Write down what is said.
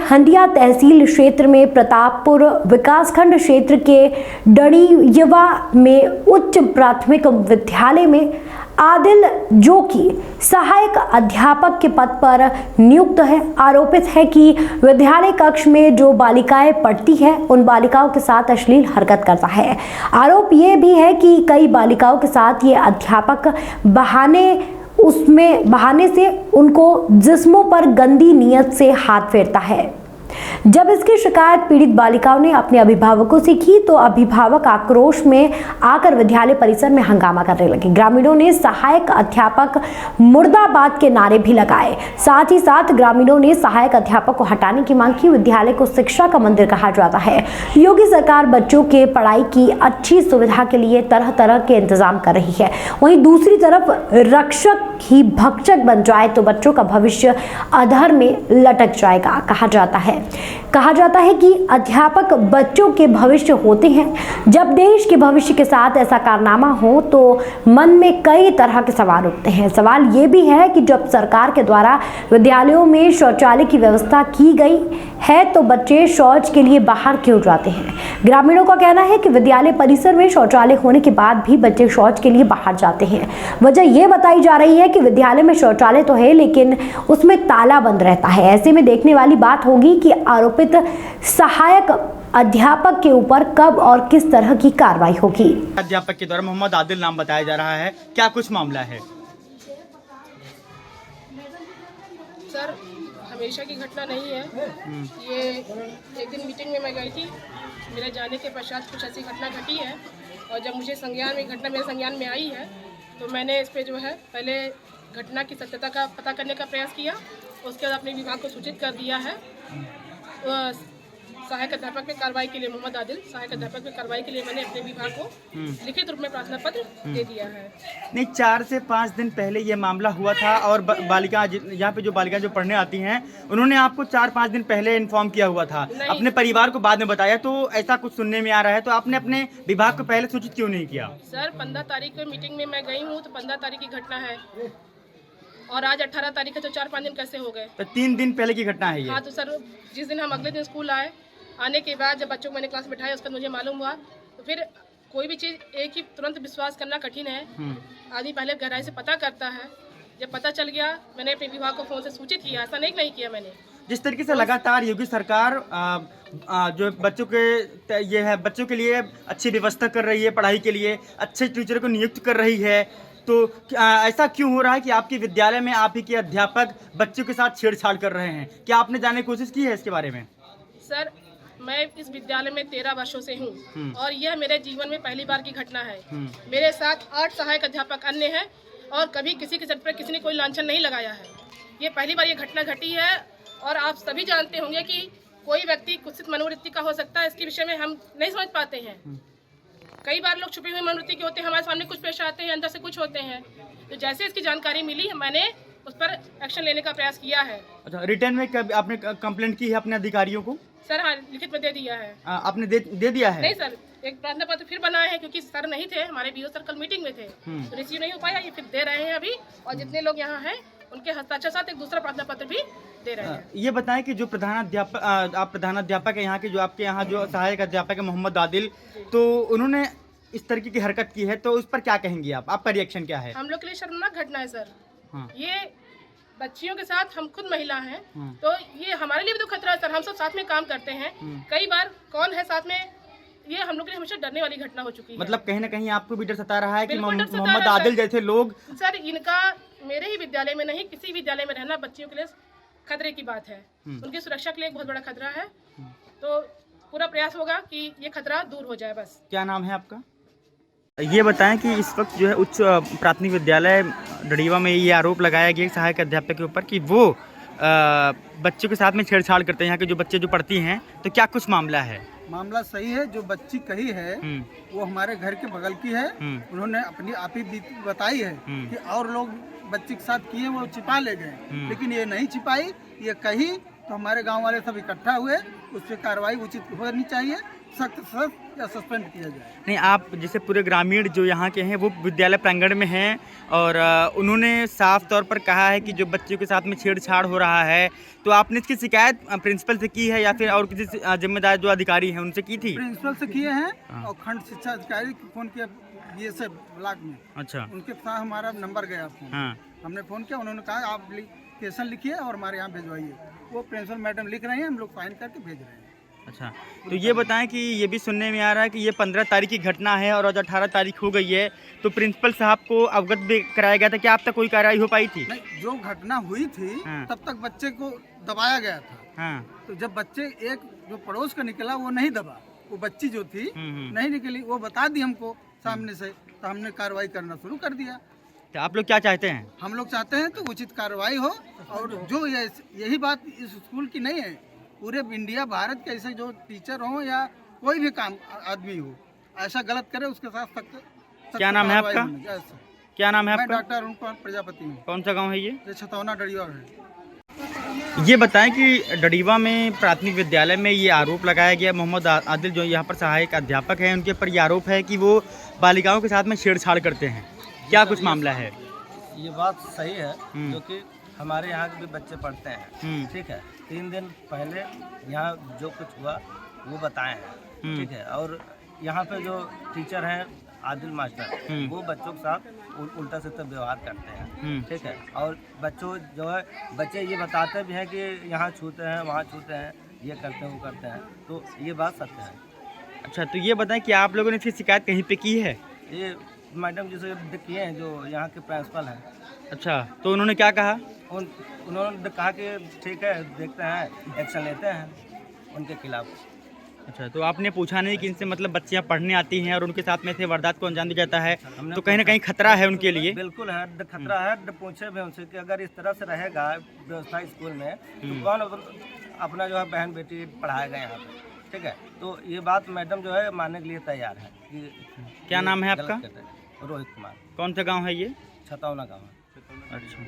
हंडिया तहसील क्षेत्र में प्रतापपुर विकासखंड क्षेत्र के डणियवा में उच्च प्राथमिक विद्यालय में आदिल, जो कि सहायक अध्यापक के पद पर नियुक्त है, आरोपित है कि विद्यालय कक्ष में जो बालिकाएं पढ़ती है उन बालिकाओं के साथ अश्लील हरकत करता है। आरोप ये भी है कि कई बालिकाओं के साथ ये अध्यापक बहाने से उनको जिस्मों पर गंदी नीयत से हाथ फेरता है। जब इसकी शिकायत पीड़ित बालिकाओं ने अपने अभिभावकों से की तो अभिभावक आक्रोश में आकर विद्यालय परिसर में हंगामा करने लगे। ग्रामीणों ने सहायक अध्यापक मुर्दाबाद के नारे भी लगाए। साथ ही साथ ग्रामीणों ने सहायक अध्यापक को हटाने की मांग की। विद्यालय को शिक्षा का मंदिर कहा जाता है। योगी सरकार बच्चों के पढ़ाई की अच्छी सुविधा के लिए तरह तरह के इंतजाम कर रही है, वहीं दूसरी तरफ रक्षक ही भक्षक बन जाए तो बच्चों का भविष्य अधर में लटक जाएगा। कहा जाता है कि अध्यापक बच्चों के भविष्य होते हैं। जब देश के भविष्य के साथ ऐसा कारनामा हो तो मन में कई तरह के सवाल उठते हैं। सवाल ये भी है कि जब सरकार के द्वारा विद्यालयों में शौचालय की व्यवस्था की गई है तो बच्चे शौच के लिए बाहर क्यों जाते हैं। ग्रामीणों का कहना है कि विद्यालय परिसर में शौचालय होने के बाद भी बच्चे शौच के लिए बाहर जाते हैं। वजह यह बताई जा रही है कि विद्यालय में शौचालय तो है लेकिन उसमें ताला बंद रहता है। ऐसे में देखने वाली बात होगी कि आरोपित सहायक अध्यापक के ऊपर कब और किस तरह की कार्रवाई होगी। अध्यापक के द्वारा मोहम्मद आदिल नाम बताया जा रहा है, क्या कुछ मामला है? सर, हमेशा की घटना नहीं है। ये एक दिन मीटिंग में मैं गई थी, मेरे जाने के पश्चात कुछ ऐसी घटना घटी है और जब मुझे घटना मेरे संज्ञान में आई है तो मैंने इस पे जो है पहले घटना की सत्यता का पता करने का प्रयास किया। उसके बाद अपने विभाग को सूचित कर दिया है। सहायक अध्यापक पे कार्रवाई के लिए मोहम्मद आदिल सहायक अध्यापक पे कार्रवाई के लिए मैंने अपने विभाग को लिखित रूप में प्रार्थना पत्र दे दिया है। नहीं, 4 से 5 दिन पहले ये मामला हुआ था और बालिका यहाँ पे जो बालिका जो पढ़ने आती हैं उन्होंने आपको 4-5 दिन पहले इन्फॉर्म किया हुआ था, अपने परिवार को बाद में बताया, तो ऐसा कुछ सुनने में आ रहा है। तो आपने अपने विभाग को पहले सूचित क्यों नहीं किया? सर, 15 तारीख को मीटिंग में मैं गई हूँ तो 15 तारीख की घटना है और आज 18 तारीख है तो 4-5 दिन कैसे हो गए? तो 3 दिन पहले की घटना है ये। हाँ, तो सर जिस दिन हम अगले दिन स्कूल आए, आने के बाद जब बच्चों को मैंने क्लास बिठाया उसका मुझे मालूम हुआ। तो फिर कोई भी चीज़ एक ही तुरंत विश्वास करना कठिन है। आदमी पहले गहराई से पता करता है। जब पता चल गया मैंने अपने विभाग को फ़ोन से सूचित किया, ऐसा नहीं किया मैंने। जिस तरीके से लगातार योगी सरकार जो बच्चों के लिए अच्छी व्यवस्था कर रही है, पढ़ाई के लिए अच्छे टीचर को नियुक्त कर रही है, तो ऐसा क्यों हो रहा है कि आपके विद्यालय में आप ही के अध्यापक बच्चों के साथ छेड़छाड़ कर रहे हैं? क्या आपने जानने की कोशिश की है इसके बारे में? सर, मैं इस विद्यालय में 13 वर्षों से हूँ और यह मेरे जीवन में पहली बार की घटना है। मेरे साथ 8 सहायक अध्यापक अन्य हैं और कभी किसी के सर पर किसी ने कोई लांछन नहीं लगाया है। ये पहली बार ये घटना घटी है और आप सभी जानते होंगे कि कोई व्यक्ति कुत्सित मनोवृत्ति का हो सकता है, इसके विषय में हम नहीं समझ पाते हैं। कई बार लोग छुपी हुई मनोवृत्ति के होते हैं, हमारे सामने कुछ पेश आते हैं, अंदर से कुछ होते हैं। तो जैसे इसकी जानकारी मिली मैंने उस पर एक्शन लेने का प्रयास किया है। अच्छा, रिटर्न में कब आपने कंप्लेंट की है अपने अधिकारियों को? सर हाँ, लिखित में दे दिया है। आपने दे दिया है? नहीं सर, एक प्रार्थना पत्र फिर बनाए हैं क्योंकि सर नहीं थे, हमारे बीओ सर कल मीटिंग में थे तो रिसीव नहीं हो पाया। ये फिर दे रहे हैं अभी और जितने लोग यहाँ हैं उनके हस्ताक्षर साथ एक दूसरा प्रार्थना पत्र भी दे रहे हैं। ये बताएं कि जो आप प्रधानाध्यापक है यहाँ के, जो आपके यहाँ जो सहायक अध्यापक है मोहम्मद आदिल, तो उन्होंने इस तरीके की हरकत की है तो उस पर क्या कहेंगी आप? आपका रिएक्शन क्या है? हम लोग के लिए शर्मनाक घटना है सर। हाँ। ये बच्चियों के साथ, हम खुद महिला हैं तो ये हमारे लिए भी तो खतरा है सर। हम सब साथ में काम करते हैं, कई बार कौन है साथ में, ये हम लोग के लिए हमेशा डरने वाली घटना हो चुकी है। मतलब कहीं ना कहीं आपको भी डर सता रहा है कि मोहम्मद आदिल जैसे लोग? सर, इनका मेरे ही विद्यालय में नहीं किसी विद्यालय में रहना बच्चियों के लिए खतरे की बात है। उनकी सुरक्षा के लिए एक बहुत बड़ा खतरा है। तो पूरा प्रयास होगा कि ये खतरा दूर हो जाए बस। क्या नाम है आपका? ये बताएं कि इस वक्त जो है उच्च प्राथमिक विद्यालय डड़ीवा में ये आरोप लगाया गया सहायक अध्यापक के ऊपर कि वो बच्चों के साथ में छेड़छाड़ करते हैं, यहाँ के जो बच्चे जो पढ़ती हैं, तो क्या कुछ मामला है? मामला सही है। जो बच्ची कही है वो हमारे घर के बगल की है। उन्होंने अपनी आप ही बताई है कि और लोग बच्ची के साथ किए, वो छिपा ले गए, लेकिन ये नहीं छिपाई, ये कही। तो हमारे गांव वाले सब इकट्ठा हुए, उस पर कार्रवाई उचित होनी चाहिए। सख्त सख्त या सस्पेंड किया जाए। नहीं, आप जैसे पूरे ग्रामीण जो यहाँ के हैं वो विद्यालय प्रांगण में हैं और उन्होंने साफ तौर पर कहा है कि जो बच्चों के साथ में छेड़छाड़ हो रहा है, तो आपने इसकी शिकायत प्रिंसिपल से की है या फिर और किसी जिम्मेदार जो अधिकारी हैं उनसे की थी? प्रिंसिपल से किए हैं और खंड शिक्षा अधिकारी को फोन किया BSF ब्लॉक में। अच्छा। उनके साथ हमारा नंबर गया फोन। हाँ। हमने फ़ोन किया, उन्होंने कहा आप एप्लीकेशन लिखिए और हमारे यहाँ भिजवाइए। वो प्रिंसिपल मैडम लिख रही हैं, हम लोग साइन करके भेज रहे हैं। अच्छा, तो ये बताएं कि ये भी सुनने में आ रहा है कि ये 15 तारीख की घटना है और आज 18 तारीख हो गई है, तो प्रिंसिपल साहब को अवगत भी कराया गया था, क्या आप तक कोई कार्रवाई हो पाई थी? नहीं, जो घटना हुई थी हाँ। तब तक बच्चे को दबाया गया था। हाँ। तो जब बच्चे एक जो पड़ोस का निकला वो नहीं दबा, वो बच्ची जो थी नहीं निकली, वो बता दी हमको सामने से, तो हमने कार्रवाई करना शुरू कर दिया। तो आप लोग क्या चाहते हैं? हम लोग चाहते हैं तो उचित कार्रवाई हो, और जो यही बात इस स्कूल की नहीं है, पूरे इंडिया भारत के ऐसे जो टीचर हो या कोई भी काम आदमी हो, ऐसा गलत करे उसके साथ सख्त। क्या नाम है आपका? क्या नाम है मैं आपका? डॉक्टर अरुण कुमार प्रजापति हूँ। कौन सा गांव है ये? छतौना डरिया है। ये बताएं कि डडीवा में प्राथमिक विद्यालय में ये आरोप लगाया गया, मोहम्मद आदिल जो यहाँ पर सहायक अध्यापक हैं, उनके ऊपर ये आरोप है कि वो बालिकाओं के साथ में छेड़छाड़ करते हैं, क्या कुछ मामला है? ये बात सही है, जो कि हमारे यहाँ के भी बच्चे पढ़ते हैं। ठीक है, 3 दिन पहले यहाँ जो कुछ हुआ वो बताए हैं। ठीक है, और यहाँ पे जो टीचर हैं आदिल मास्टर, वो बच्चों के साथ उल्टा सीधा व्यवहार करते हैं। ठीक है, और बच्चों जो है बच्चे ये बताते भी हैं कि यहाँ छूते हैं, वहाँ छूते हैं, ये करते हैं, वो करते हैं, तो ये बात सत्य है। अच्छा, तो ये बताएं कि आप लोगों ने इसकी शिकायत कहीं पे की है? ये मैडम जिसे किए हैं, जो यहाँ के प्रिंसिपल हैं। अच्छा, तो उन्होंने क्या कहा? उन्होंने कहा कि ठीक है, देखते हैं, एक्शन लेते हैं उनके खिलाफ। अच्छा, तो आपने पूछा नहीं कि इनसे मतलब बच्चियाँ पढ़ने आती हैं और उनके साथ में से वारदात को अंजाम दिया जाता है, तो कहीं ना कहीं खतरा है उनके लिए? बिल्कुल है, खतरा है। पूछे भी उनसे कि अगर इस तरह से रहेगा व्यवस्था स्कूल में, तो कौन अपना जो है बहन बेटी पढ़ाएगा यहाँ पे? ठीक है, तो ये बात मैडम जो है मानने के लिए तैयार है कि क्या नाम है आपका? रोहित कुमार। कौन सा गाँव है ये? छतौना गाँव है। अच्छा।